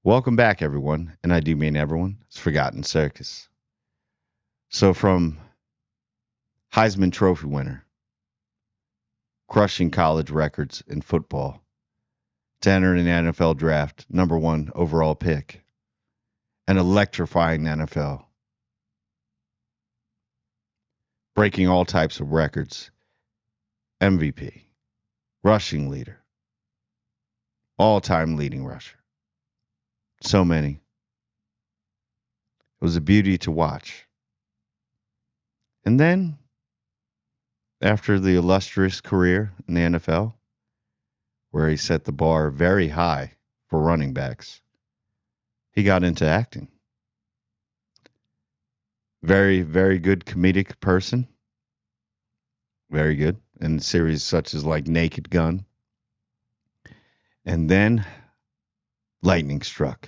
Welcome back, everyone, and I do mean everyone. It's Forgotten Circus. So, from Heisman Trophy winner, crushing college records in football, to entering the NFL draft, number one overall pick, and electrifying the NFL, breaking all types of records, MVP, rushing leader, all time leading rusher. So many. It was a beauty to watch. And then, after the illustrious career in the NFL, where he set the bar very high for running backs, he got into acting. Very, very good comedic person. Very good. In series such as like Naked Gun. And then lightning struck.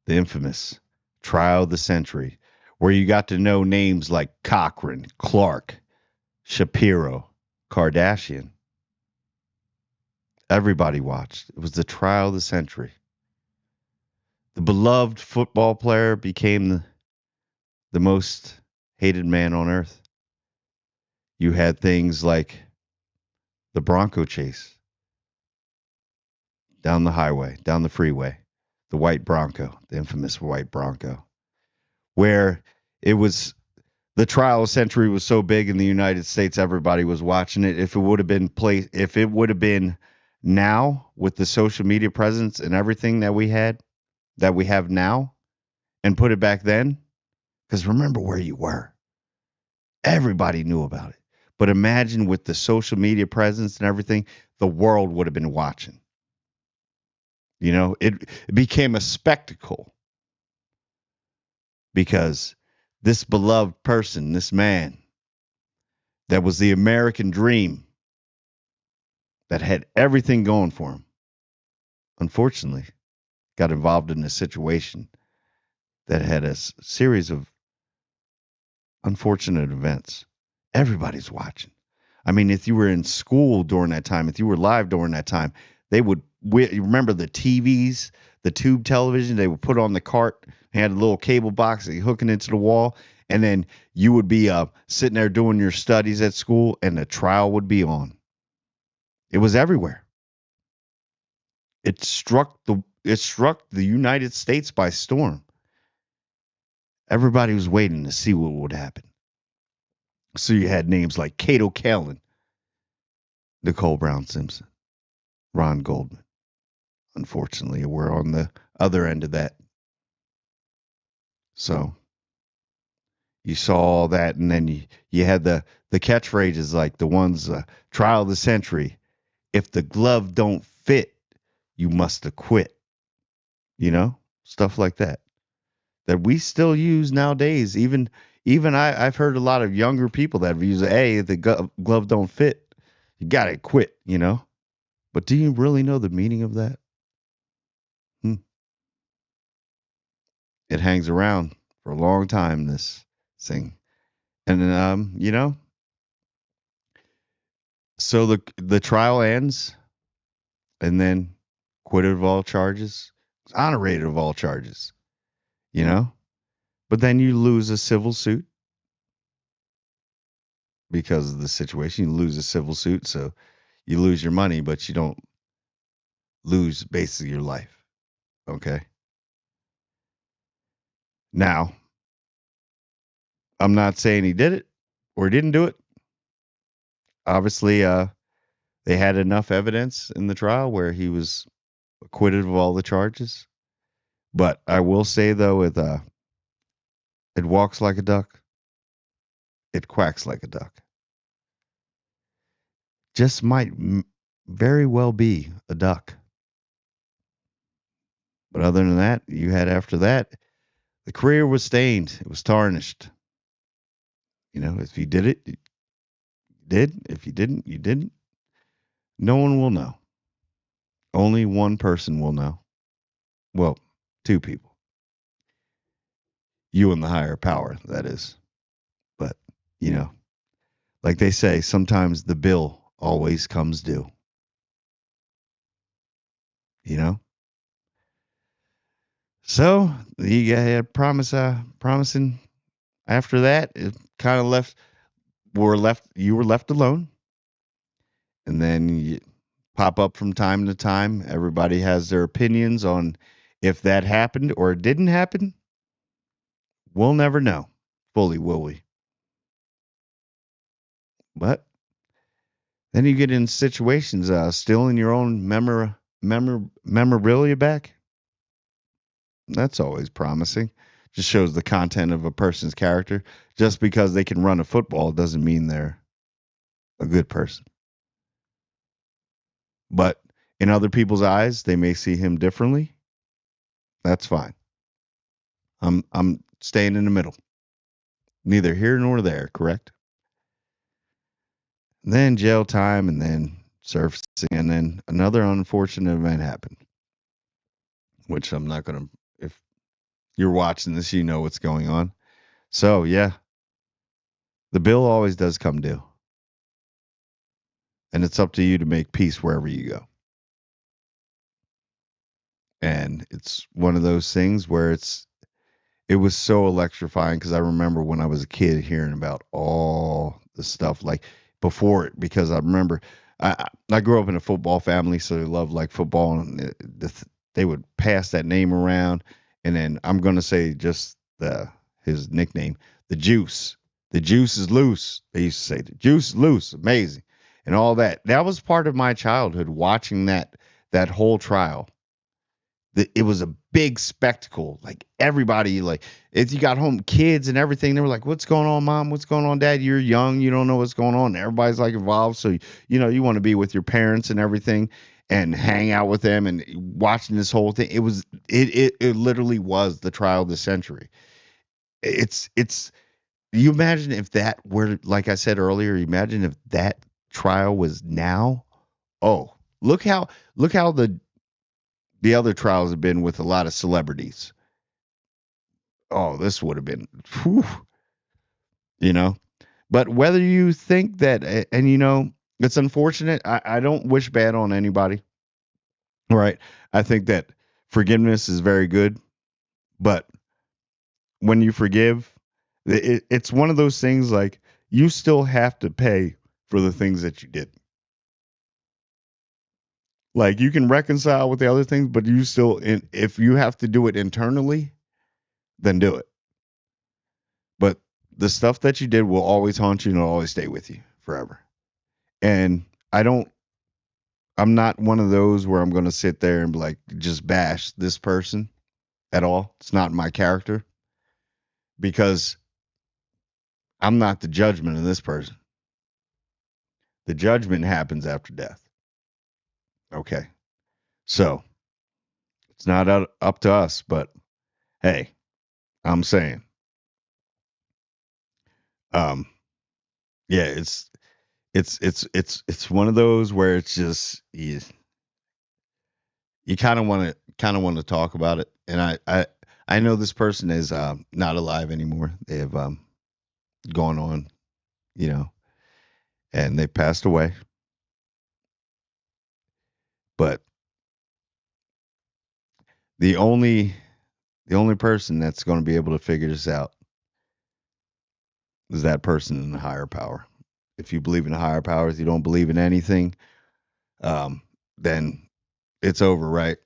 The infamous Trial of the Century, where you got to know names like Cochran, Clark, Shapiro, Kardashian. Everybody watched. It was the trial of the century. The beloved football player became the most hated man on earth. You had things like the Bronco chase down the highway, down the freeway, the white Bronco, the infamous white Bronco, where it was the trial of the century was so big in the United States, everybody was watching it. If it would have been now with the social media presence and everything that we have now, and put it back then, because remember where you were. Everybody knew about it. But imagine with the social media presence and everything, the world would have been watching. It became a spectacle because this beloved person, this man that was the American dream, that had everything going for him, unfortunately got involved in a situation that had a series of unfortunate events. Everybody's watching. I mean, if you were in school during that time, if you were live during that time, you remember the TVs, the tube television, they would put on the cart, had a little cable box that you hooking into the wall, and then you would be sitting there doing your studies at school, and the trial would be on. It was everywhere. It struck the United States by storm. Everybody was waiting to see what would happen. So you had names like Cato Kalin, Nicole Brown Simpson, Ron Goldman. Unfortunately, we're on the other end of that. So you saw all that, and then you had the catchphrases like the ones, trial of the century. If the glove don't fit, you must have quit. Stuff like that we still use nowadays. Even I've heard a lot of younger people that use, hey, the glove don't fit, you got to quit. But do you really know the meaning of that? It hangs around for a long time, this thing. And so the trial ends, and then acquitted of all charges, exonerated of all charges, you know? But then you lose a civil suit because of the situation. You lose a civil suit, so you lose your money, but you don't lose basically your life. Okay. Now, I'm not saying he did it or didn't do it. Obviously, they had enough evidence in the trial where he was acquitted of all the charges. But I will say though, it walks like a duck, it quacks like a duck. Just might very well be a duck. But other than that, you had after that, the career was stained. It was tarnished. If you did it, you did. If you didn't, you didn't. No one will know. Only one person will know. Well, two people. You and the higher power, that is. But, like they say, sometimes the bill always comes due. You know? So you had promising. After that, it kind of left. Were left. You were left alone, and then you pop up from time to time. Everybody has their opinions on if that happened or it didn't happen. We'll never know fully, will we? But then you get in situations, stealing your own memorabilia back. That's always promising. Just shows the content of a person's character. Just because they can run a football doesn't mean they're a good person. But in other people's eyes, they may see him differently. That's fine. I'm staying in the middle. Neither here nor there, correct? Then jail time and then surfacing and then another unfortunate event happened, which I'm not going to if you're watching this, you know what's going on. So, yeah, the bill always does come due. And it's up to you to make peace wherever you go. And it's one of those things where it was so electrifying because I remember when I was a kid hearing about all the stuff like before it because I remember I grew up in a football family, so they loved like football, and they would pass that name around, and then I'm gonna say just the his nickname, the Juice. The juice is loose. They used to say the juice is loose, amazing, and all that. That was part of my childhood watching that whole trial. It was a big spectacle. Like everybody, like if you got home, kids and everything, they were like, "What's going on, mom? What's going on, dad? You're young, you don't know what's going on." Everybody's like involved, so you want to be with your parents and everything, and hang out with them and watching this whole thing. It literally was the trial of the century. It's you imagine if that were like I said earlier. Imagine if that trial was now. Oh, look how the other trials have been with a lot of celebrities. Oh, this would have been, whew, you know. But whether you think that, and it's unfortunate. I don't wish bad on anybody. Right. I think that forgiveness is very good, but when you forgive, it's one of those things like you still have to pay for the things that you did. Like you can reconcile with the other things, but you still, if you have to do it internally, then do it. But the stuff that you did will always haunt you and it'll always stay with you forever. And I'm not one of those where I'm going to sit there and be like, just bash this person at all. It's not my character because I'm not the judgment of this person. The judgment happens after death. Okay. So it's not up to us, but hey, I'm saying, um, yeah, it's one of those where it's just you kind of want to talk about it. And I know this person is not alive anymore. They have gone on, you know, and they passed away. But the only the only person that's going to be able to figure this out is that person in the higher power. If you believe in higher powers, you don't believe in anything, um, then it's over, right?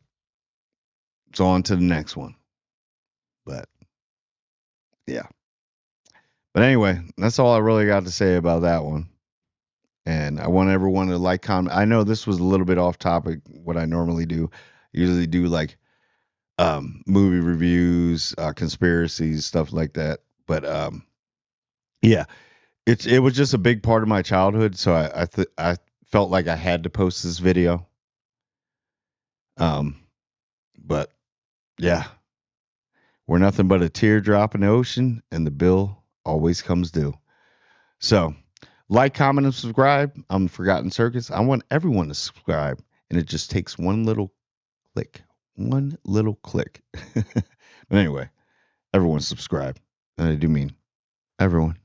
It's on to the next one. But yeah. But anyway, that's all I really got to say about that one. And I want everyone to like, comment. I know this was a little bit off topic. What I normally do, I usually do like movie reviews, conspiracies, stuff like that. But yeah, it was just a big part of my childhood, so I felt like I had to post this video. Um, but yeah, we're nothing but a teardrop in the ocean, and the bill always comes due. So, like, comment, and subscribe. I'm Forgotten Circus. I want everyone to subscribe, and it just takes one little click. One little click. But anyway, everyone subscribe. And I do mean everyone.